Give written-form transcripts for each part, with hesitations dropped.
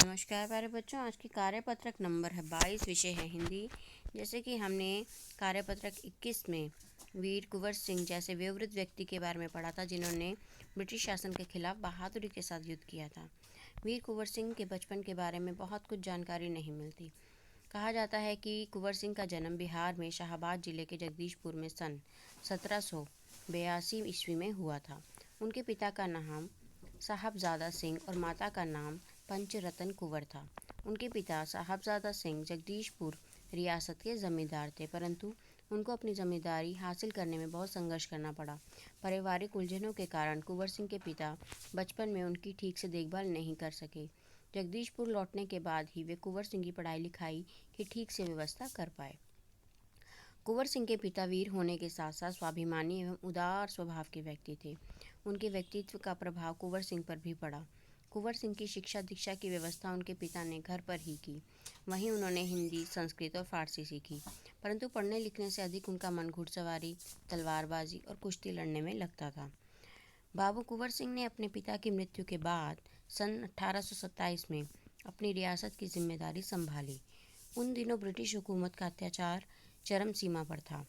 नमस्कार प्यारे बच्चों, आज की कार्यपत्रक नंबर है 22, विषय है हिंदी। जैसे कि हमने कार्यपत्रक 21 में वीर कुंवर सिंह जैसे विवृत व्यक्ति के बारे में पढ़ा था, जिन्होंने ब्रिटिश शासन के खिलाफ बहादुरी के साथ युद्ध किया था। वीर कुंवर सिंह के बचपन के बारे में बहुत कुछ जानकारी नहीं मिलती। कहा जाता है कि कुंवर सिंह का जन्म बिहार में शाहाबाद जिले के जगदीशपुर में सन 1782 ईस्वी में हुआ था। उनके पिता का नाम साहबजादा सिंह और माता का नाम पंचरतन कुंवर था। उनके पिता साहबजादा सिंह जगदीशपुर रियासत के जमींदार थे, परंतु उनको अपनी जमींदारी हासिल करने में बहुत संघर्ष करना पड़ा। पारिवारिक उलझनों के कारण कुंवर सिंह के पिता बचपन में उनकी ठीक से देखभाल नहीं कर सके। जगदीशपुर लौटने के बाद ही वे कुंवर सिंह की पढ़ाई लिखाई की ठीक से व्यवस्था कर पाए। कुंवर सिंह के पिता वीर होने के साथ साथ स्वाभिमानी एवं उदार स्वभाव के व्यक्ति थे। उनके व्यक्तित्व का प्रभाव कुंवर सिंह पर भी पड़ा। कुंवर सिंह की शिक्षा दीक्षा की व्यवस्था उनके पिता ने घर पर ही की। वहीं उन्होंने हिंदी, संस्कृत और फारसी सीखी, परंतु पढ़ने लिखने से अधिक उनका मन घुड़सवारी, तलवारबाजी और कुश्ती लड़ने में लगता था। बाबू कुंवर सिंह ने अपने पिता की मृत्यु के बाद सन 1827 में अपनी रियासत की जिम्मेदारी संभाली। उन दिनों ब्रिटिश हुकूमत का अत्याचार चरम सीमा पर था।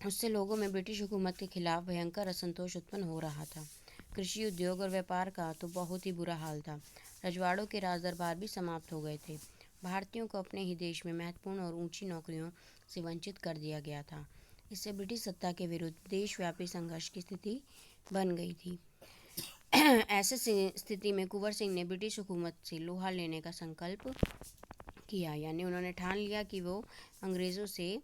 उससे लोगों में ब्रिटिश हुकूमत के खिलाफ भयंकर असंतोष उत्पन्न हो रहा था। कृषि, उद्योग और व्यापार का तो बहुत ही बुरा हाल था। रजवाड़ों के राज दरबार भी समाप्त हो गए थे। भारतीयों को अपने ही देश में महत्वपूर्ण और ऊंची नौकरियों से वंचित कर दिया गया था। इससे ब्रिटिश सत्ता के विरुद्ध देशव्यापी संघर्ष की स्थिति बन गई थी। ऐसे स्थिति में कुंवर सिंह ने ब्रिटिश हुकूमत से लोहा लेने का संकल्प किया, यानी उन्होंने ठान लिया कि वो अंग्रेज़ों से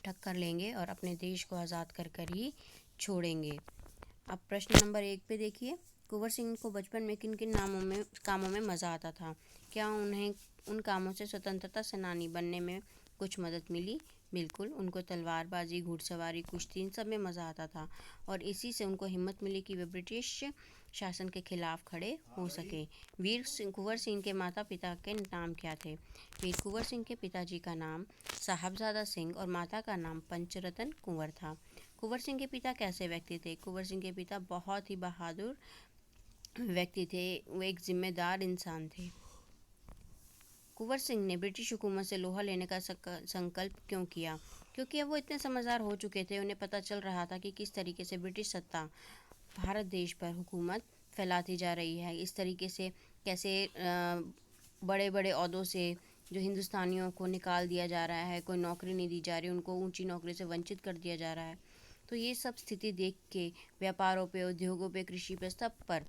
टक्कर लेंगे और अपने देश को आज़ाद कर कर ही छोड़ेंगे। अब प्रश्न नंबर 1 पे देखिए, कुंवर सिंह को बचपन में किन किन कामों में मज़ा आता था? क्या उन्हें उन कामों से स्वतंत्रता सेनानी बनने में कुछ मदद मिली? बिल्कुल, उनको तलवारबाजी, घुड़सवारी, कुश्ती इन सब में मज़ा आता था और इसी से उनको हिम्मत मिली कि वे ब्रिटिश शासन के खिलाफ खड़े हो सके। कुंवर सिंह के माता पिता के नाम क्या थे? वीर कुंवर सिंह के पिताजी का नाम साहबजादा सिंह और माता का नाम पंचरतन कुंवर था। कुंवर सिंह के पिता कैसे व्यक्ति थे? कुंवर सिंह के पिता बहुत ही बहादुर व्यक्ति थे। वो एक जिम्मेदार इंसान थे। कुंवर सिंह ने ब्रिटिश हुकूमत से लोहा लेने का संकल्प क्यों किया? क्योंकि अब वो इतने समझदार हो चुके थे। उन्हें पता चल रहा था कि किस तरीके से ब्रिटिश सत्ता भारत देश पर हुकूमत फैलाती जा रही है। इस तरीके से कैसे बड़े बड़े ओहदों से जो हिंदुस्तानियों को निकाल दिया जा रहा है, कोई नौकरी नहीं दी जा रही, उनको ऊंची नौकरी से वंचित कर दिया जा रहा है। तो ये सब स्थिति देख के व्यापारों पे, उद्योगों पे, कृषि पे, सब पर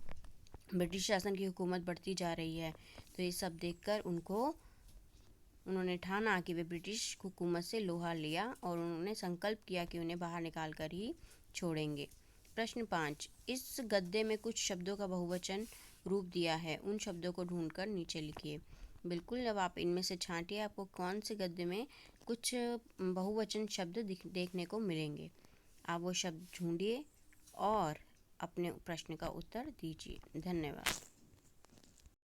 ब्रिटिश शासन की हुकूमत बढ़ती जा रही है। तो ये सब देखकर उन्होंने ठाना कि वे ब्रिटिश हुकूमत से लोहा लिया और उन्होंने संकल्प किया कि उन्हें बाहर निकाल कर ही छोड़ेंगे। प्रश्न 5, इस गद्य में कुछ शब्दों का बहुवचन रूप दिया है, उन शब्दों को ढूंढकर नीचे लिखिए। बिल्कुल, जब आप इनमें से छांटिए, आपको कौन से गद्य में कुछ बहुवचन शब्द देखने को मिलेंगे। आप वो शब्द ढूंढिए और अपने प्रश्न का उत्तर दीजिए। धन्यवाद।